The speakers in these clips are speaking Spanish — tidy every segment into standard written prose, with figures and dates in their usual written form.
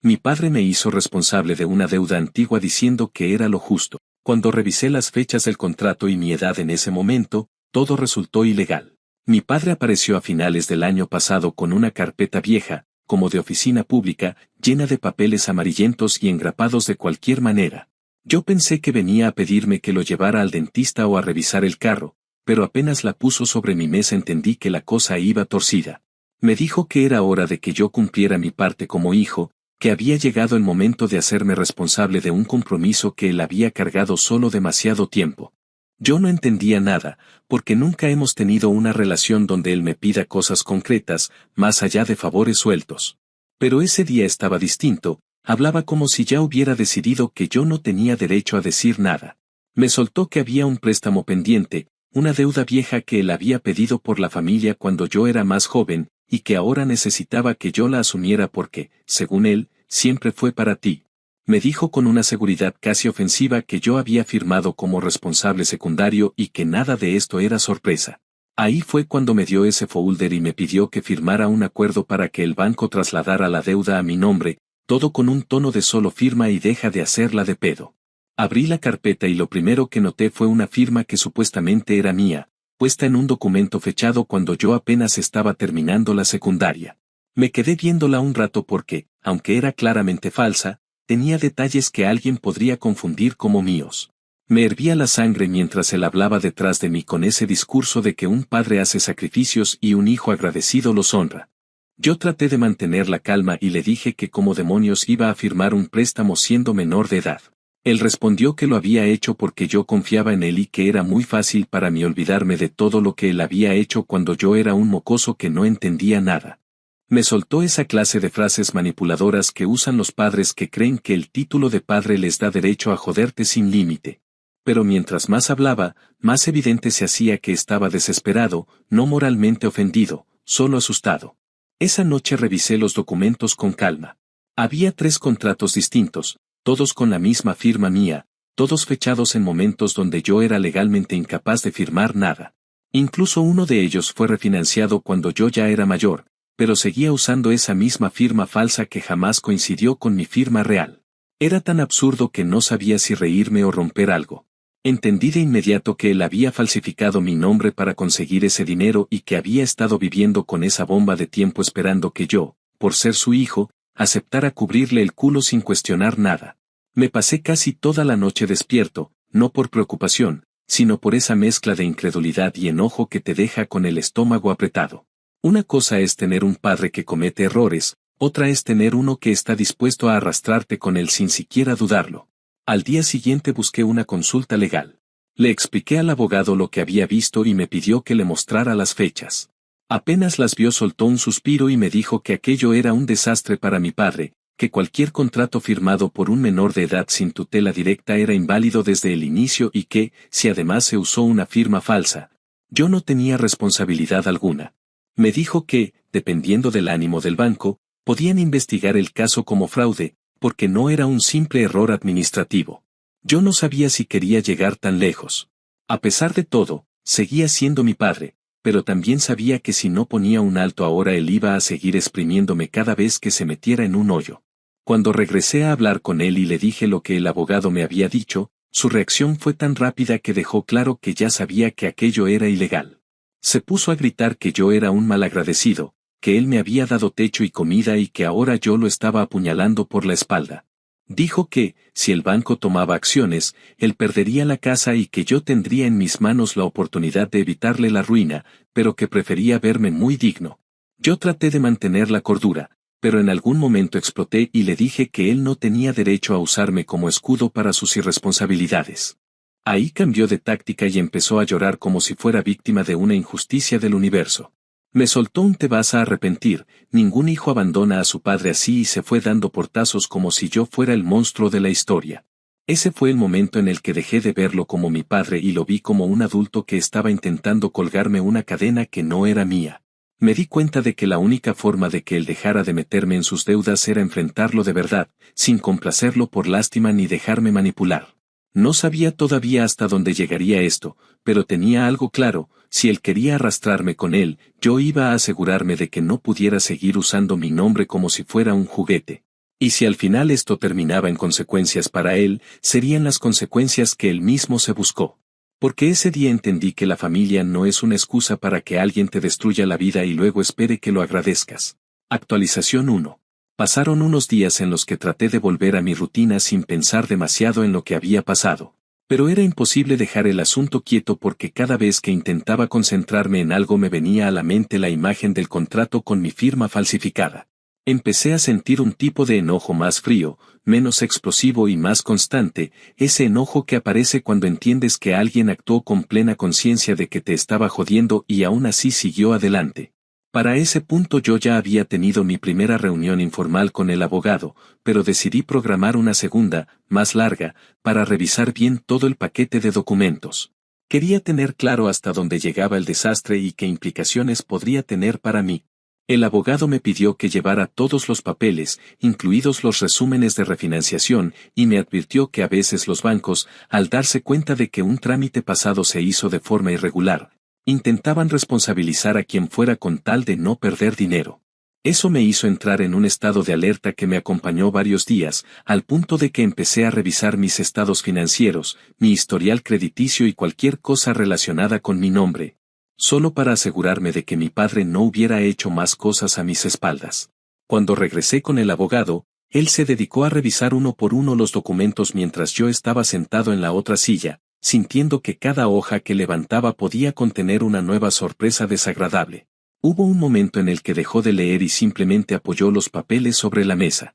Mi padre me hizo responsable de una deuda antigua diciendo que era lo justo. Cuando revisé las fechas del contrato y mi edad en ese momento, todo resultó ilegal. Mi padre apareció a finales del año pasado con una carpeta vieja, como de oficina pública, llena de papeles amarillentos y engrapados de cualquier manera. Yo pensé que venía a pedirme que lo llevara al dentista o a revisar el carro, pero apenas la puso sobre mi mesa entendí que la cosa iba torcida. Me dijo que era hora de que yo cumpliera mi parte como hijo, que había llegado el momento de hacerme responsable de un compromiso que él había cargado solo demasiado tiempo. Yo no entendía nada, porque nunca hemos tenido una relación donde él me pida cosas concretas, más allá de favores sueltos. Pero ese día estaba distinto, hablaba como si ya hubiera decidido que yo no tenía derecho a decir nada. Me soltó que había un préstamo pendiente, una deuda vieja que él había pedido por la familia cuando yo era más joven, y que ahora necesitaba que yo la asumiera porque, según él, siempre fue para ti. Me dijo con una seguridad casi ofensiva que yo había firmado como responsable secundario y que nada de esto era sorpresa. Ahí fue cuando me dio ese folder y me pidió que firmara un acuerdo para que el banco trasladara la deuda a mi nombre, todo con un tono de solo firma y deja de hacerla de pedo. Abrí la carpeta y lo primero que noté fue una firma que supuestamente era mía, puesta en un documento fechado cuando yo apenas estaba terminando la secundaria. Me quedé viéndola un rato porque, aunque era claramente falsa, tenía detalles que alguien podría confundir como míos. Me hervía la sangre mientras él hablaba detrás de mí con ese discurso de que un padre hace sacrificios y un hijo agradecido los honra. Yo traté de mantener la calma y le dije que como demonios iba a firmar un préstamo siendo menor de edad. Él respondió que lo había hecho porque yo confiaba en él y que era muy fácil para mí olvidarme de todo lo que él había hecho cuando yo era un mocoso que no entendía nada. Me soltó esa clase de frases manipuladoras que usan los padres que creen que el título de padre les da derecho a joderte sin límite. Pero mientras más hablaba, más evidente se hacía que estaba desesperado, no moralmente ofendido, solo asustado. Esa noche revisé los documentos con calma. Había 3 contratos distintos, todos con la misma firma mía, todos fechados en momentos donde yo era legalmente incapaz de firmar nada. Incluso uno de ellos fue refinanciado cuando yo ya era mayor, pero seguía usando esa misma firma falsa que jamás coincidió con mi firma real. Era tan absurdo que no sabía si reírme o romper algo. Entendí de inmediato que él había falsificado mi nombre para conseguir ese dinero y que había estado viviendo con esa bomba de tiempo esperando que yo, por ser su hijo, aceptara cubrirle el culo sin cuestionar nada. Me pasé casi toda la noche despierto, no por preocupación, sino por esa mezcla de incredulidad y enojo que te deja con el estómago apretado. Una cosa es tener un padre que comete errores, otra es tener uno que está dispuesto a arrastrarte con él sin siquiera dudarlo. Al día siguiente busqué una consulta legal. Le expliqué al abogado lo que había visto y me pidió que le mostrara las fechas. Apenas las vio soltó un suspiro y me dijo que aquello era un desastre para mi padre, que cualquier contrato firmado por un menor de edad sin tutela directa era inválido desde el inicio y que, si además se usó una firma falsa, yo no tenía responsabilidad alguna. Me dijo que, dependiendo del ánimo del banco, podían investigar el caso como fraude, porque no era un simple error administrativo. Yo no sabía si quería llegar tan lejos. A pesar de todo, seguía siendo mi padre, pero también sabía que si no ponía un alto ahora él iba a seguir exprimiéndome cada vez que se metiera en un hoyo. Cuando regresé a hablar con él y le dije lo que el abogado me había dicho, su reacción fue tan rápida que dejó claro que ya sabía que aquello era ilegal. Se puso a gritar que yo era un malagradecido, que él me había dado techo y comida y que ahora yo lo estaba apuñalando por la espalda. Dijo que, si el banco tomaba acciones, él perdería la casa y que yo tendría en mis manos la oportunidad de evitarle la ruina, pero que prefería verme muy digno. Yo traté de mantener la cordura, pero en algún momento exploté y le dije que él no tenía derecho a usarme como escudo para sus irresponsabilidades. Ahí cambió de táctica y empezó a llorar como si fuera víctima de una injusticia del universo. Me soltó un te vas a arrepentir, ningún hijo abandona a su padre así y se fue dando portazos como si yo fuera el monstruo de la historia. Ese fue el momento en el que dejé de verlo como mi padre y lo vi como un adulto que estaba intentando colgarme una cadena que no era mía. Me di cuenta de que la única forma de que él dejara de meterme en sus deudas era enfrentarlo de verdad, sin complacerlo por lástima ni dejarme manipular. No sabía todavía hasta dónde llegaría esto, pero tenía algo claro, si él quería arrastrarme con él, yo iba a asegurarme de que no pudiera seguir usando mi nombre como si fuera un juguete. Y si al final esto terminaba en consecuencias para él, serían las consecuencias que él mismo se buscó. Porque ese día entendí que la familia no es una excusa para que alguien te destruya la vida y luego espere que lo agradezcas. Actualización 1. Pasaron unos días en los que traté de volver a mi rutina sin pensar demasiado en lo que había pasado. Pero era imposible dejar el asunto quieto porque cada vez que intentaba concentrarme en algo me venía a la mente la imagen del contrato con mi firma falsificada. Empecé a sentir un tipo de enojo más frío, menos explosivo y más constante, ese enojo que aparece cuando entiendes que alguien actuó con plena conciencia de que te estaba jodiendo y aún así siguió adelante. Para ese punto yo ya había tenido mi primera reunión informal con el abogado, pero decidí programar una segunda, más larga, para revisar bien todo el paquete de documentos. Quería tener claro hasta dónde llegaba el desastre y qué implicaciones podría tener para mí. El abogado me pidió que llevara todos los papeles, incluidos los resúmenes de refinanciación, y me advirtió que a veces los bancos, al darse cuenta de que un trámite pasado se hizo de forma irregular, intentaban responsabilizar a quien fuera con tal de no perder dinero. Eso me hizo entrar en un estado de alerta que me acompañó varios días, al punto de que empecé a revisar mis estados financieros, mi historial crediticio y cualquier cosa relacionada con mi nombre, solo para asegurarme de que mi padre no hubiera hecho más cosas a mis espaldas. Cuando regresé con el abogado, él se dedicó a revisar uno por uno los documentos mientras yo estaba sentado en la otra silla, sintiendo que cada hoja que levantaba podía contener una nueva sorpresa desagradable. Hubo un momento en el que dejó de leer y simplemente apoyó los papeles sobre la mesa.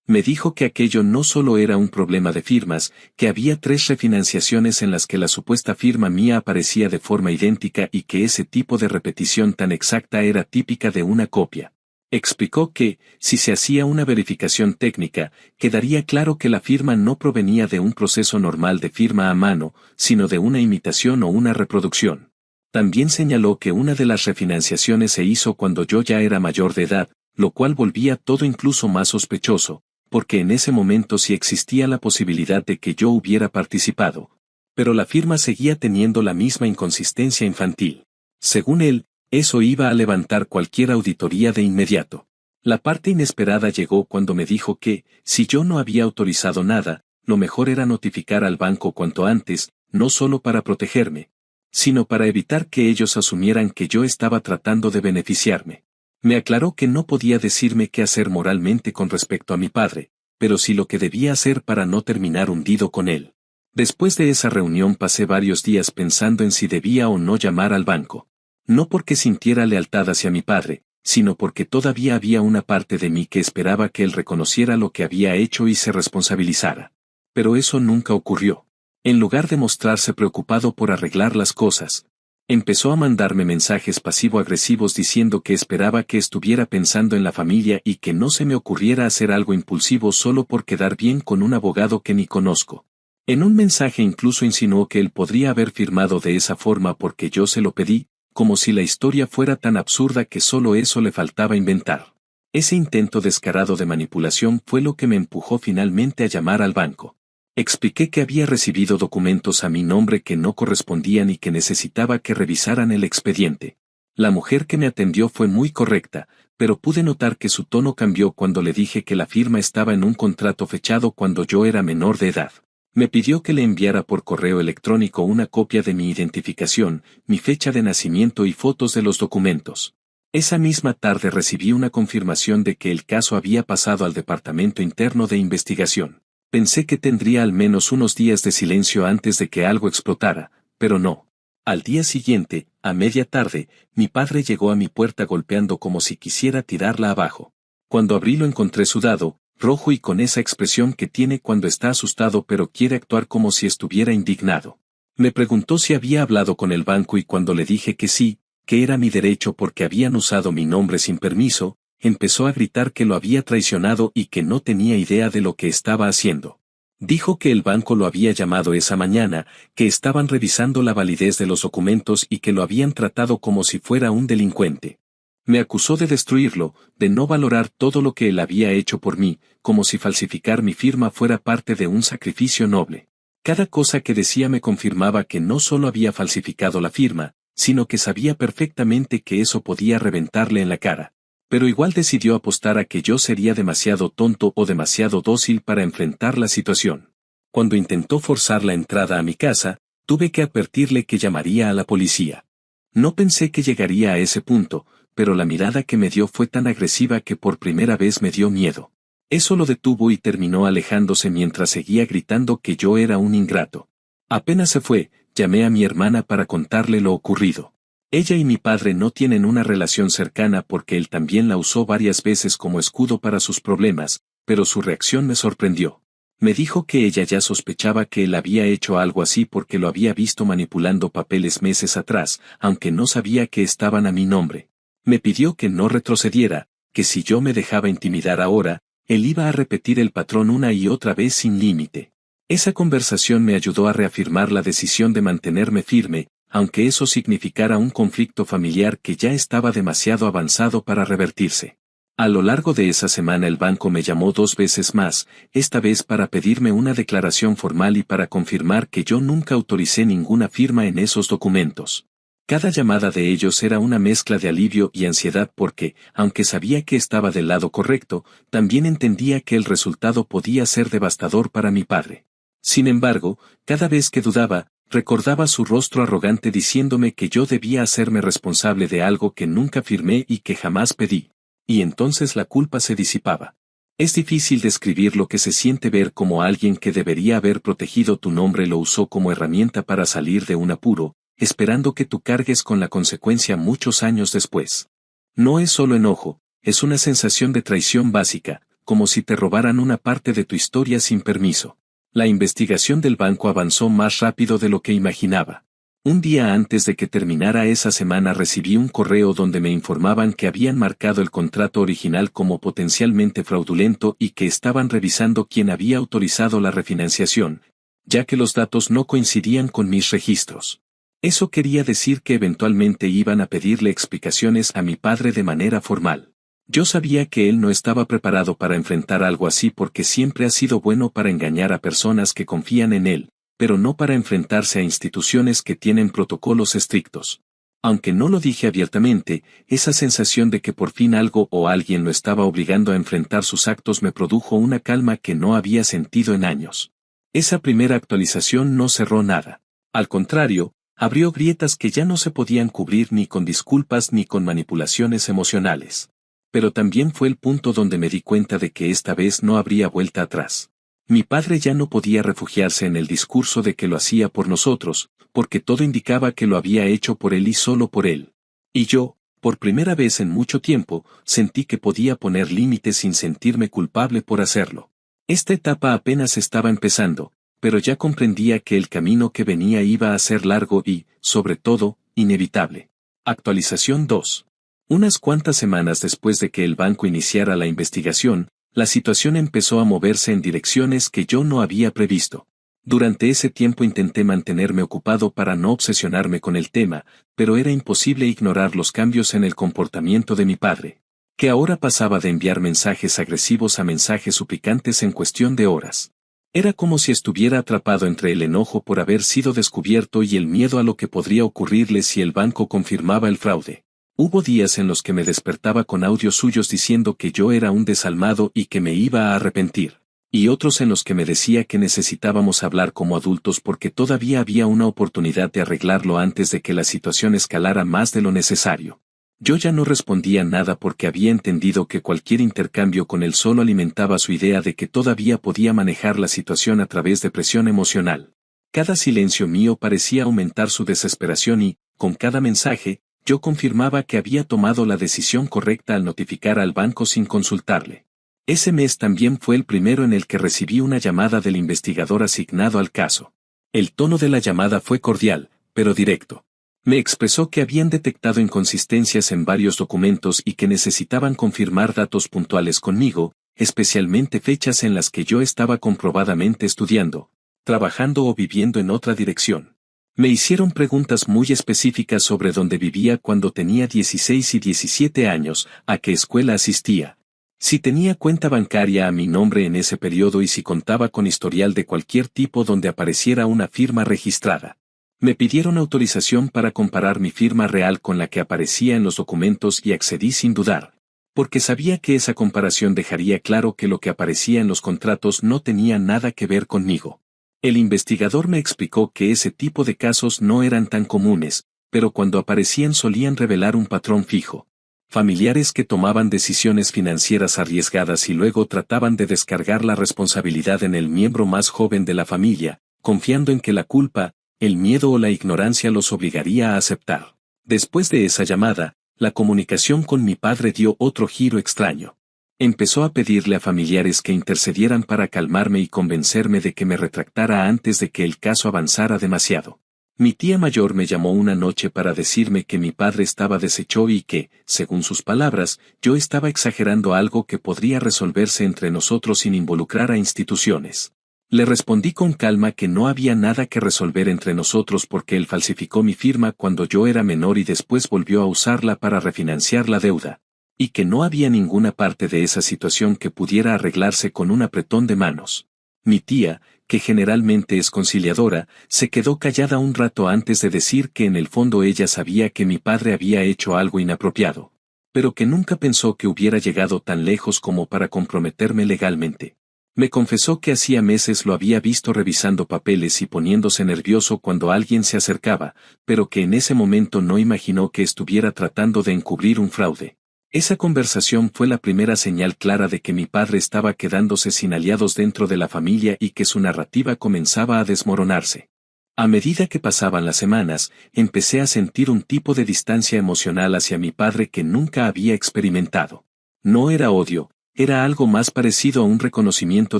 Me dijo que aquello no solo era un problema de firmas, que había 3 refinanciaciones en las que la supuesta firma mía aparecía de forma idéntica y que ese tipo de repetición tan exacta era típica de una copia. Explicó que, si se hacía una verificación técnica, quedaría claro que la firma no provenía de un proceso normal de firma a mano, sino de una imitación o una reproducción. También señaló que una de las refinanciaciones se hizo cuando yo ya era mayor de edad, lo cual volvía todo incluso más sospechoso, porque en ese momento sí existía la posibilidad de que yo hubiera participado. Pero la firma seguía teniendo la misma inconsistencia infantil. Según él, eso iba a levantar cualquier auditoría de inmediato. La parte inesperada llegó cuando me dijo que, si yo no había autorizado nada, lo mejor era notificar al banco cuanto antes, no solo para protegerme, sino para evitar que ellos asumieran que yo estaba tratando de beneficiarme. Me aclaró que no podía decirme qué hacer moralmente con respecto a mi padre, pero sí lo que debía hacer para no terminar hundido con él. Después de esa reunión pasé varios días pensando en si debía o no llamar al banco. No porque sintiera lealtad hacia mi padre, sino porque todavía había una parte de mí que esperaba que él reconociera lo que había hecho y se responsabilizara. Pero eso nunca ocurrió. En lugar de mostrarse preocupado por arreglar las cosas, empezó a mandarme mensajes pasivo-agresivos diciendo que esperaba que estuviera pensando en la familia y que no se me ocurriera hacer algo impulsivo solo por quedar bien con un abogado que ni conozco. En un mensaje incluso insinuó que él podría haber firmado de esa forma porque yo se lo pedí, como si la historia fuera tan absurda que solo eso le faltaba inventar. Ese intento descarado de manipulación fue lo que me empujó finalmente a llamar al banco. Expliqué que había recibido documentos a mi nombre que no correspondían y que necesitaba que revisaran el expediente. La mujer que me atendió fue muy correcta, pero pude notar que su tono cambió cuando le dije que la firma estaba en un contrato fechado cuando yo era menor de edad. Me pidió que le enviara por correo electrónico una copia de mi identificación, mi fecha de nacimiento y fotos de los documentos. Esa misma tarde recibí una confirmación de que el caso había pasado al Departamento Interno de Investigación. Pensé que tendría al menos unos días de silencio antes de que algo explotara, pero no. Al día siguiente, a media tarde, mi padre llegó a mi puerta golpeando como si quisiera tirarla abajo. Cuando abrí lo encontré sudado, rojo y con esa expresión que tiene cuando está asustado pero quiere actuar como si estuviera indignado. Me preguntó si había hablado con el banco y cuando le dije que sí, que era mi derecho porque habían usado mi nombre sin permiso, empezó a gritar que lo había traicionado y que no tenía idea de lo que estaba haciendo. Dijo que el banco lo había llamado esa mañana, que estaban revisando la validez de los documentos y que lo habían tratado como si fuera un delincuente. Me acusó de destruirlo, de no valorar todo lo que él había hecho por mí, como si falsificar mi firma fuera parte de un sacrificio noble. Cada cosa que decía me confirmaba que no solo había falsificado la firma, sino que sabía perfectamente que eso podía reventarle en la cara. Pero igual decidió apostar a que yo sería demasiado tonto o demasiado dócil para enfrentar la situación. Cuando intentó forzar la entrada a mi casa, tuve que advertirle que llamaría a la policía. No pensé que llegaría a ese punto, pero la mirada que me dio fue tan agresiva que por primera vez me dio miedo. Eso lo detuvo y terminó alejándose mientras seguía gritando que yo era un ingrato. Apenas se fue, llamé a mi hermana para contarle lo ocurrido. Ella y mi padre no tienen una relación cercana porque él también la usó varias veces como escudo para sus problemas, pero su reacción me sorprendió. Me dijo que ella ya sospechaba que él había hecho algo así porque lo había visto manipulando papeles meses atrás, aunque no sabía que estaban a mi nombre. Me pidió que no retrocediera, que si yo me dejaba intimidar ahora, él iba a repetir el patrón una y otra vez sin límite. Esa conversación me ayudó a reafirmar la decisión de mantenerme firme, aunque eso significara un conflicto familiar que ya estaba demasiado avanzado para revertirse. A lo largo de esa semana el banco me llamó 2 veces más, esta vez para pedirme una declaración formal y para confirmar que yo nunca autoricé ninguna firma en esos documentos. Cada llamada de ellos era una mezcla de alivio y ansiedad porque, aunque sabía que estaba del lado correcto, también entendía que el resultado podía ser devastador para mi padre. Sin embargo, cada vez que dudaba, recordaba su rostro arrogante diciéndome que yo debía hacerme responsable de algo que nunca firmé y que jamás pedí. Y entonces la culpa se disipaba. Es difícil describir lo que se siente ver cómo alguien que debería haber protegido tu nombre lo usó como herramienta para salir de un apuro, esperando que tú cargues con la consecuencia muchos años después. No es solo enojo, es una sensación de traición básica, como si te robaran una parte de tu historia sin permiso. La investigación del banco avanzó más rápido de lo que imaginaba. Un día antes de que terminara esa semana recibí un correo donde me informaban que habían marcado el contrato original como potencialmente fraudulento y que estaban revisando quién había autorizado la refinanciación, ya que los datos no coincidían con mis registros. Eso quería decir que eventualmente iban a pedirle explicaciones a mi padre de manera formal. Yo sabía que él no estaba preparado para enfrentar algo así porque siempre ha sido bueno para engañar a personas que confían en él, pero no para enfrentarse a instituciones que tienen protocolos estrictos. Aunque no lo dije abiertamente, esa sensación de que por fin algo o alguien lo estaba obligando a enfrentar sus actos me produjo una calma que no había sentido en años. Esa primera actualización no cerró nada. Al contrario, abrió grietas que ya no se podían cubrir ni con disculpas ni con manipulaciones emocionales. Pero también fue el punto donde me di cuenta de que esta vez no habría vuelta atrás. Mi padre ya no podía refugiarse en el discurso de que lo hacía por nosotros, porque todo indicaba que lo había hecho por él y solo por él. Y yo, por primera vez en mucho tiempo, sentí que podía poner límites sin sentirme culpable por hacerlo. Esta etapa apenas estaba empezando, pero ya comprendía que el camino que venía iba a ser largo y, sobre todo, inevitable. Actualización 2. Unas cuantas semanas después de que el banco iniciara la investigación, la situación empezó a moverse en direcciones que yo no había previsto. Durante ese tiempo intenté mantenerme ocupado para no obsesionarme con el tema, pero era imposible ignorar los cambios en el comportamiento de mi padre, que ahora pasaba de enviar mensajes agresivos a mensajes suplicantes en cuestión de horas. Era como si estuviera atrapado entre el enojo por haber sido descubierto y el miedo a lo que podría ocurrirle si el banco confirmaba el fraude. Hubo días en los que me despertaba con audios suyos diciendo que yo era un desalmado y que me iba a arrepentir, y otros en los que me decía que necesitábamos hablar como adultos porque todavía había una oportunidad de arreglarlo antes de que la situación escalara más de lo necesario. Yo ya no respondía nada porque había entendido que cualquier intercambio con él solo alimentaba su idea de que todavía podía manejar la situación a través de presión emocional. Cada silencio mío parecía aumentar su desesperación y, con cada mensaje, yo confirmaba que había tomado la decisión correcta al notificar al banco sin consultarle. Ese mes también fue el primero en el que recibí una llamada del investigador asignado al caso. El tono de la llamada fue cordial, pero directo. Me expresó que habían detectado inconsistencias en varios documentos y que necesitaban confirmar datos puntuales conmigo, especialmente fechas en las que yo estaba comprobadamente estudiando, trabajando o viviendo en otra dirección. Me hicieron preguntas muy específicas sobre dónde vivía cuando tenía 16 y 17 años, a qué escuela asistía, si tenía cuenta bancaria a mi nombre en ese periodo y si contaba con historial de cualquier tipo donde apareciera una firma registrada. Me pidieron autorización para comparar mi firma real con la que aparecía en los documentos y accedí sin dudar. Porque sabía que esa comparación dejaría claro que lo que aparecía en los contratos no tenía nada que ver conmigo. El investigador me explicó que ese tipo de casos no eran tan comunes, pero cuando aparecían solían revelar un patrón fijo. Familiares que tomaban decisiones financieras arriesgadas y luego trataban de descargar la responsabilidad en el miembro más joven de la familia, confiando en que la culpa, el miedo o la ignorancia los obligaría a aceptar. Después de esa llamada, la comunicación con mi padre dio otro giro extraño. Empezó a pedirle a familiares que intercedieran para calmarme y convencerme de que me retractara antes de que el caso avanzara demasiado. Mi tía mayor me llamó una noche para decirme que mi padre estaba deshecho y que, según sus palabras, yo estaba exagerando algo que podría resolverse entre nosotros sin involucrar a instituciones. Le respondí con calma que no había nada que resolver entre nosotros porque él falsificó mi firma cuando yo era menor y después volvió a usarla para refinanciar la deuda, y que no había ninguna parte de esa situación que pudiera arreglarse con un apretón de manos. Mi tía, que generalmente es conciliadora, se quedó callada un rato antes de decir que en el fondo ella sabía que mi padre había hecho algo inapropiado, pero que nunca pensó que hubiera llegado tan lejos como para comprometerme legalmente. Me confesó que hacía meses lo había visto revisando papeles y poniéndose nervioso cuando alguien se acercaba, pero que en ese momento no imaginó que estuviera tratando de encubrir un fraude. Esa conversación fue la primera señal clara de que mi padre estaba quedándose sin aliados dentro de la familia y que su narrativa comenzaba a desmoronarse. A medida que pasaban las semanas, empecé a sentir un tipo de distancia emocional hacia mi padre que nunca había experimentado. No era odio, era algo más parecido a un reconocimiento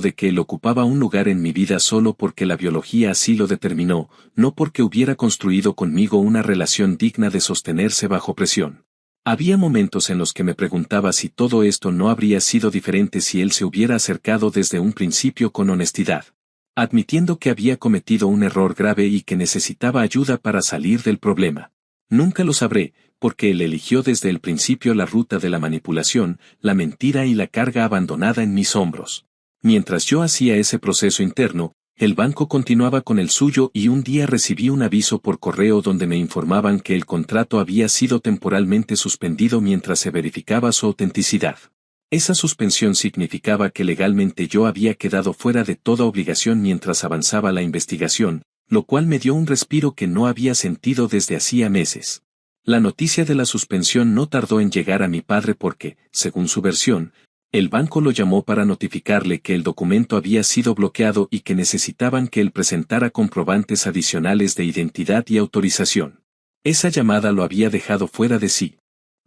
de que él ocupaba un lugar en mi vida solo porque la biología así lo determinó, no porque hubiera construido conmigo una relación digna de sostenerse bajo presión. Había momentos en los que me preguntaba si todo esto no habría sido diferente si él se hubiera acercado desde un principio con honestidad, admitiendo que había cometido un error grave y que necesitaba ayuda para salir del problema. Nunca lo sabré, porque él eligió desde el principio la ruta de la manipulación, la mentira y la carga abandonada en mis hombros. Mientras yo hacía ese proceso interno, el banco continuaba con el suyo y un día recibí un aviso por correo donde me informaban que el contrato había sido temporalmente suspendido mientras se verificaba su autenticidad. Esa suspensión significaba que legalmente yo había quedado fuera de toda obligación mientras avanzaba la investigación, lo cual me dio un respiro que no había sentido desde hacía meses. La noticia de la suspensión no tardó en llegar a mi padre porque, según su versión, el banco lo llamó para notificarle que el documento había sido bloqueado y que necesitaban que él presentara comprobantes adicionales de identidad y autorización. Esa llamada lo había dejado fuera de sí.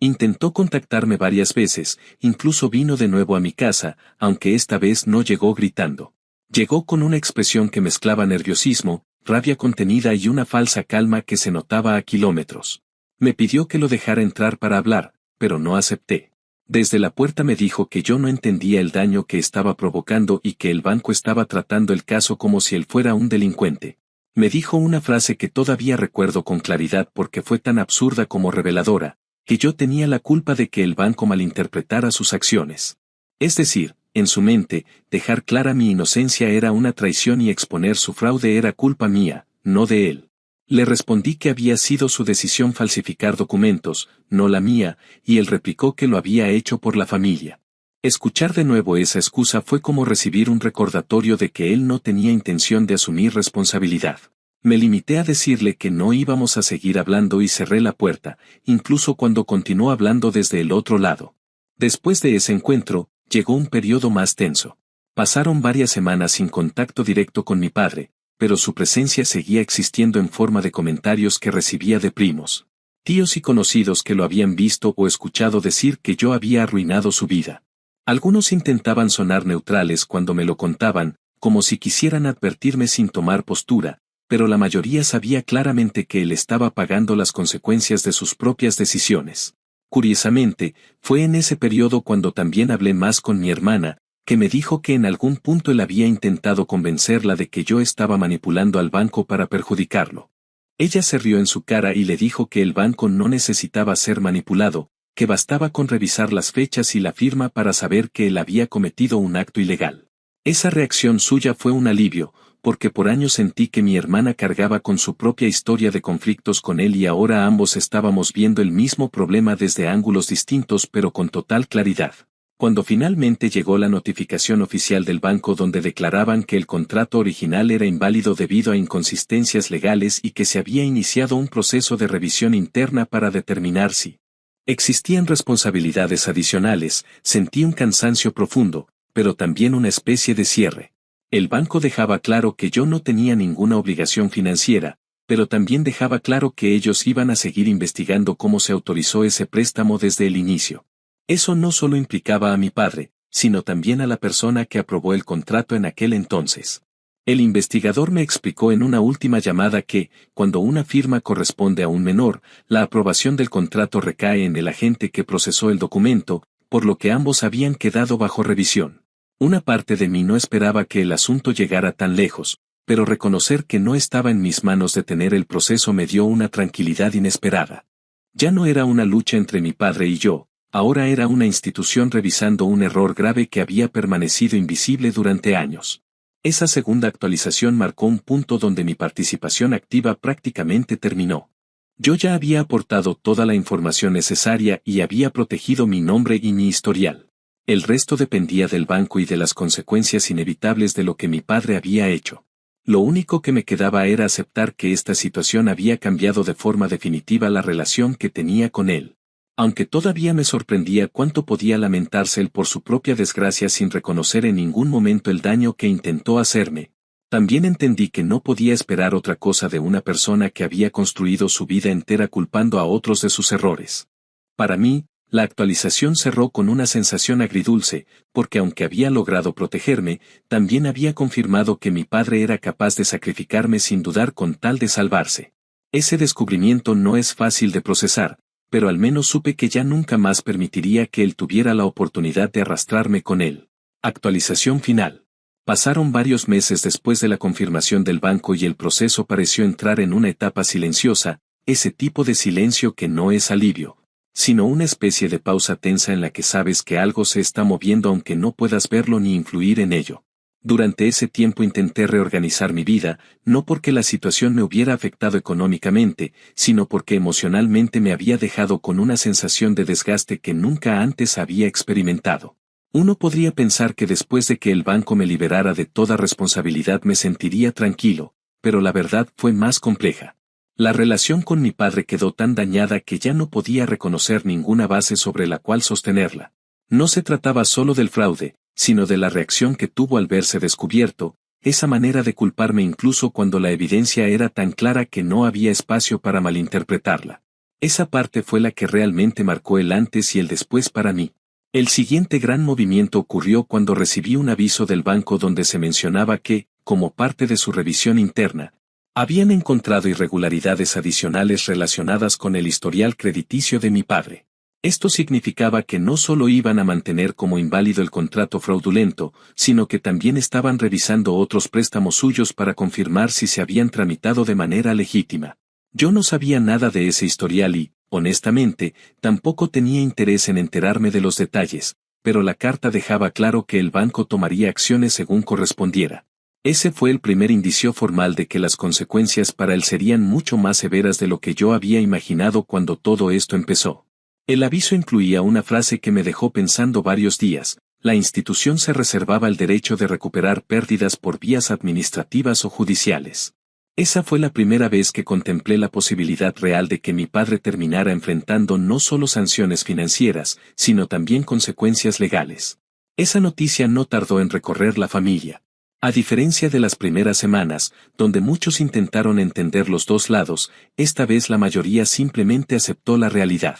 Intentó contactarme varias veces, incluso vino de nuevo a mi casa, aunque esta vez no llegó gritando. Llegó con una expresión que mezclaba nerviosismo, rabia contenida y una falsa calma que se notaba a kilómetros. Me pidió que lo dejara entrar para hablar, pero no acepté. Desde la puerta me dijo que yo no entendía el daño que estaba provocando y que el banco estaba tratando el caso como si él fuera un delincuente. Me dijo una frase que todavía recuerdo con claridad porque fue tan absurda como reveladora, que yo tenía la culpa de que el banco malinterpretara sus acciones. Es decir, en su mente, dejar clara mi inocencia era una traición y exponer su fraude era culpa mía, no de él. Le respondí que había sido su decisión falsificar documentos, no la mía, y él replicó que lo había hecho por la familia. Escuchar de nuevo esa excusa fue como recibir un recordatorio de que él no tenía intención de asumir responsabilidad. Me limité a decirle que no íbamos a seguir hablando y cerré la puerta, incluso cuando continuó hablando desde el otro lado. Después de ese encuentro, llegó un periodo más tenso. Pasaron varias semanas sin contacto directo con mi padre, pero su presencia seguía existiendo en forma de comentarios que recibía de primos, tíos y conocidos que lo habían visto o escuchado decir que yo había arruinado su vida. Algunos intentaban sonar neutrales cuando me lo contaban, como si quisieran advertirme sin tomar postura, pero la mayoría sabía claramente que él estaba pagando las consecuencias de sus propias decisiones. Curiosamente, fue en ese periodo cuando también hablé más con mi hermana, que me dijo que en algún punto él había intentado convencerla de que yo estaba manipulando al banco para perjudicarlo. Ella se rió en su cara y le dijo que el banco no necesitaba ser manipulado, que bastaba con revisar las fechas y la firma para saber que él había cometido un acto ilegal. Esa reacción suya fue un alivio, porque por años sentí que mi hermana cargaba con su propia historia de conflictos con él y ahora ambos estábamos viendo el mismo problema desde ángulos distintos pero con total claridad. Cuando finalmente llegó la notificación oficial del banco donde declaraban que el contrato original era inválido debido a inconsistencias legales y que se había iniciado un proceso de revisión interna para determinar si existían responsabilidades adicionales, sentí un cansancio profundo, pero también una especie de cierre. El banco dejaba claro que yo no tenía ninguna obligación financiera, pero también dejaba claro que ellos iban a seguir investigando cómo se autorizó ese préstamo desde el inicio. Eso no solo implicaba a mi padre, sino también a la persona que aprobó el contrato en aquel entonces. El investigador me explicó en una última llamada que, cuando una firma corresponde a un menor, la aprobación del contrato recae en el agente que procesó el documento, por lo que ambos habían quedado bajo revisión. Una parte de mí no esperaba que el asunto llegara tan lejos, pero reconocer que no estaba en mis manos detener el proceso me dio una tranquilidad inesperada. Ya no era una lucha entre mi padre y yo, ahora era una institución revisando un error grave que había permanecido invisible durante años. Esa segunda actualización marcó un punto donde mi participación activa prácticamente terminó. Yo ya había aportado toda la información necesaria y había protegido mi nombre y mi historial. El resto dependía del banco y de las consecuencias inevitables de lo que mi padre había hecho. Lo único que me quedaba era aceptar que esta situación había cambiado de forma definitiva la relación que tenía con él. Aunque todavía me sorprendía cuánto podía lamentarse él por su propia desgracia sin reconocer en ningún momento el daño que intentó hacerme, también entendí que no podía esperar otra cosa de una persona que había construido su vida entera culpando a otros de sus errores. Para mí, la actualización cerró con una sensación agridulce, porque aunque había logrado protegerme, también había confirmado que mi padre era capaz de sacrificarme sin dudar con tal de salvarse. Ese descubrimiento no es fácil de procesar, pero al menos supe que ya nunca más permitiría que él tuviera la oportunidad de arrastrarme con él. Actualización final. Pasaron varios meses después de la confirmación del banco y el proceso pareció entrar en una etapa silenciosa, ese tipo de silencio que no es alivio, sino una especie de pausa tensa en la que sabes que algo se está moviendo aunque no puedas verlo ni influir en ello. Durante ese tiempo intenté reorganizar mi vida, no porque la situación me hubiera afectado económicamente, sino porque emocionalmente me había dejado con una sensación de desgaste que nunca antes había experimentado. Uno podría pensar que después de que el banco me liberara de toda responsabilidad me sentiría tranquilo, pero la verdad fue más compleja. La relación con mi padre quedó tan dañada que ya no podía reconocer ninguna base sobre la cual sostenerla. No se trataba solo del fraude, sino de la reacción que tuvo al verse descubierto, esa manera de culparme incluso cuando la evidencia era tan clara que no había espacio para malinterpretarla. Esa parte fue la que realmente marcó el antes y el después para mí. El siguiente gran movimiento ocurrió cuando recibí un aviso del banco donde se mencionaba que, como parte de su revisión interna, habían encontrado irregularidades adicionales relacionadas con el historial crediticio de mi padre. Esto significaba que no solo iban a mantener como inválido el contrato fraudulento, sino que también estaban revisando otros préstamos suyos para confirmar si se habían tramitado de manera legítima. Yo no sabía nada de ese historial y, honestamente, tampoco tenía interés en enterarme de los detalles, pero la carta dejaba claro que el banco tomaría acciones según correspondiera. Ese fue el primer indicio formal de que las consecuencias para él serían mucho más severas de lo que yo había imaginado cuando todo esto empezó. El aviso incluía una frase que me dejó pensando varios días: la institución se reservaba el derecho de recuperar pérdidas por vías administrativas o judiciales. Esa fue la primera vez que contemplé la posibilidad real de que mi padre terminara enfrentando no solo sanciones financieras, sino también consecuencias legales. Esa noticia no tardó en recorrer la familia. A diferencia de las primeras semanas, donde muchos intentaron entender los dos lados, esta vez la mayoría simplemente aceptó la realidad.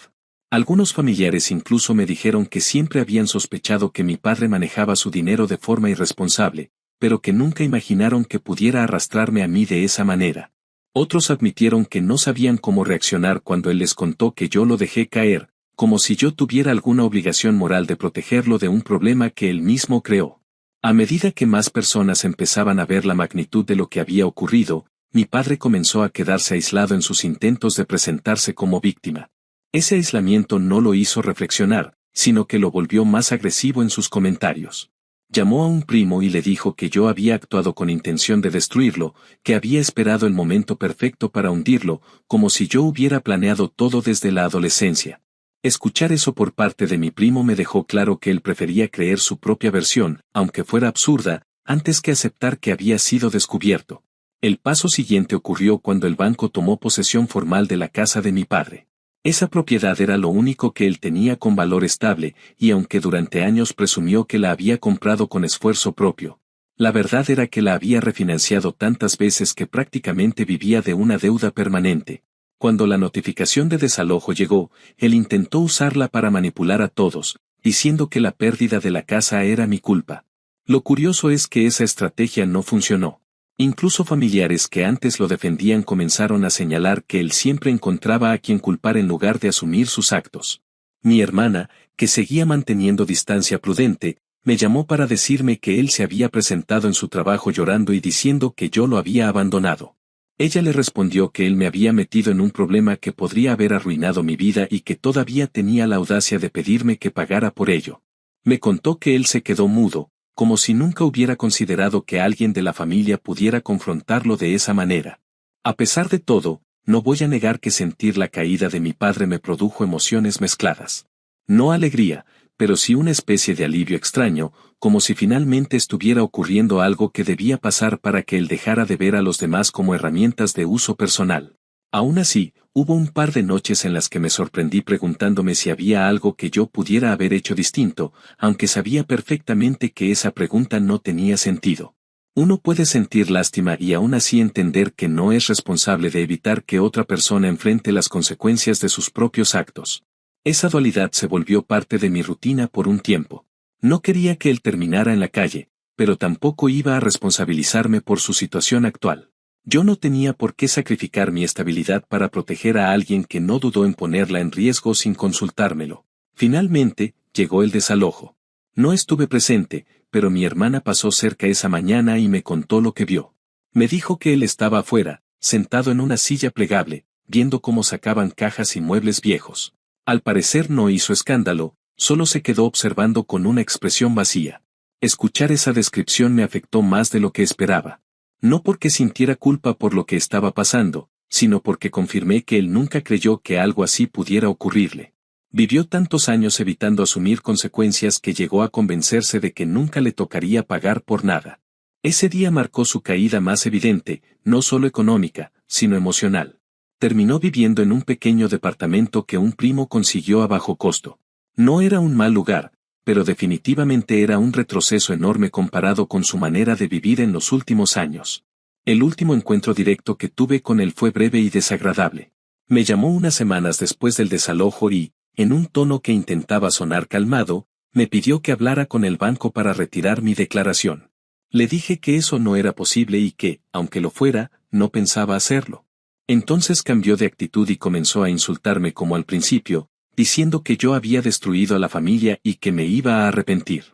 Algunos familiares incluso me dijeron que siempre habían sospechado que mi padre manejaba su dinero de forma irresponsable, pero que nunca imaginaron que pudiera arrastrarme a mí de esa manera. Otros admitieron que no sabían cómo reaccionar cuando él les contó que yo lo dejé caer, como si yo tuviera alguna obligación moral de protegerlo de un problema que él mismo creó. A medida que más personas empezaban a ver la magnitud de lo que había ocurrido, mi padre comenzó a quedarse aislado en sus intentos de presentarse como víctima. Ese aislamiento no lo hizo reflexionar, sino que lo volvió más agresivo en sus comentarios. Llamó a un primo y le dijo que yo había actuado con intención de destruirlo, que había esperado el momento perfecto para hundirlo, como si yo hubiera planeado todo desde la adolescencia. Escuchar eso por parte de mi primo me dejó claro que él prefería creer su propia versión, aunque fuera absurda, antes que aceptar que había sido descubierto. El paso siguiente ocurrió cuando el banco tomó posesión formal de la casa de mi padre. Esa propiedad era lo único que él tenía con valor estable, y aunque durante años presumió que la había comprado con esfuerzo propio, la verdad era que la había refinanciado tantas veces que prácticamente vivía de una deuda permanente. Cuando la notificación de desalojo llegó, él intentó usarla para manipular a todos, diciendo que la pérdida de la casa era mi culpa. Lo curioso es que esa estrategia no funcionó. Incluso familiares que antes lo defendían comenzaron a señalar que él siempre encontraba a quien culpar en lugar de asumir sus actos. Mi hermana, que seguía manteniendo distancia prudente, me llamó para decirme que él se había presentado en su trabajo llorando y diciendo que yo lo había abandonado. Ella le respondió que él me había metido en un problema que podría haber arruinado mi vida y que todavía tenía la audacia de pedirme que pagara por ello. Me contó que él se quedó mudo, como si nunca hubiera considerado que alguien de la familia pudiera confrontarlo de esa manera. A pesar de todo, no voy a negar que sentir la caída de mi padre me produjo emociones mezcladas. No alegría, pero sí una especie de alivio extraño, como si finalmente estuviera ocurriendo algo que debía pasar para que él dejara de ver a los demás como herramientas de uso personal. Aún así, hubo un par de noches en las que me sorprendí preguntándome si había algo que yo pudiera haber hecho distinto, aunque sabía perfectamente que esa pregunta no tenía sentido. Uno puede sentir lástima y aún así entender que no es responsable de evitar que otra persona enfrente las consecuencias de sus propios actos. Esa dualidad se volvió parte de mi rutina por un tiempo. No quería que él terminara en la calle, pero tampoco iba a responsabilizarme por su situación actual. Yo no tenía por qué sacrificar mi estabilidad para proteger a alguien que no dudó en ponerla en riesgo sin consultármelo. Finalmente, llegó el desalojo. No estuve presente, pero mi hermana pasó cerca esa mañana y me contó lo que vio. Me dijo que él estaba afuera, sentado en una silla plegable, viendo cómo sacaban cajas y muebles viejos. Al parecer no hizo escándalo, solo se quedó observando con una expresión vacía. Escuchar esa descripción me afectó más de lo que esperaba. No porque sintiera culpa por lo que estaba pasando, sino porque confirmé que él nunca creyó que algo así pudiera ocurrirle. Vivió tantos años evitando asumir consecuencias que llegó a convencerse de que nunca le tocaría pagar por nada. Ese día marcó su caída más evidente, no solo económica, sino emocional. Terminó viviendo en un pequeño departamento que un primo consiguió a bajo costo. No era un mal lugar, pero definitivamente era un retroceso enorme comparado con su manera de vivir en los últimos años. El último encuentro directo que tuve con él fue breve y desagradable. Me llamó unas semanas después del desalojo y, en un tono que intentaba sonar calmado, me pidió que hablara con el banco para retirar mi declaración. Le dije que eso no era posible y que, aunque lo fuera, no pensaba hacerlo. Entonces cambió de actitud y comenzó a insultarme como al principio, diciendo que yo había destruido a la familia y que me iba a arrepentir.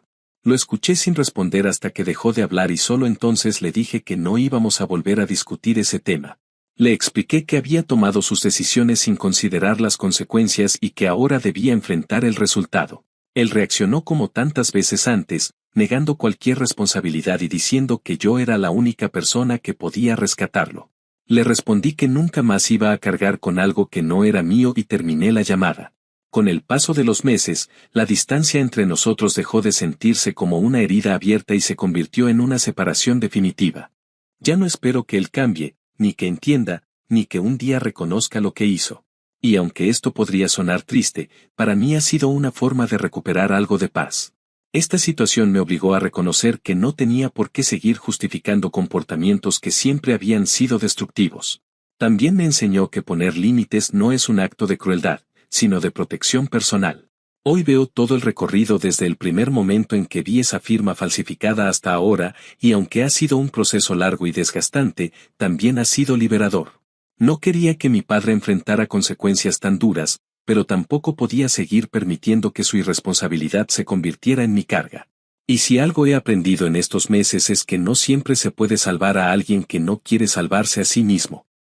Lo escuché sin responder hasta que dejó de hablar y solo entonces le dije que no íbamos a volver a discutir ese tema. Le expliqué que había tomado sus decisiones sin considerar las consecuencias y que ahora debía enfrentar el resultado. Él reaccionó como tantas veces antes, negando cualquier responsabilidad y diciendo que yo era la única persona que podía rescatarlo. Le respondí que nunca más iba a cargar con algo que no era mío y terminé la llamada. Con el paso de los meses, la distancia entre nosotros dejó de sentirse como una herida abierta y se convirtió en una separación definitiva. Ya no espero que él cambie, ni que entienda, ni que un día reconozca lo que hizo. Y aunque esto podría sonar triste, para mí ha sido una forma de recuperar algo de paz. Esta situación me obligó a reconocer que no tenía por qué seguir justificando comportamientos que siempre habían sido destructivos. También me enseñó que poner límites no es un acto de crueldad, sino de protección personal. Hoy veo todo el recorrido desde el primer momento en que vi esa firma falsificada hasta ahora, y aunque ha sido un proceso largo y desgastante, también ha sido liberador. No quería que mi padre enfrentara consecuencias tan duras, pero tampoco podía seguir permitiendo que su irresponsabilidad se convirtiera en mi carga. Y si algo he aprendido en estos meses es que no siempre se puede salvar a alguien que no quiere salvarse a sí mismo.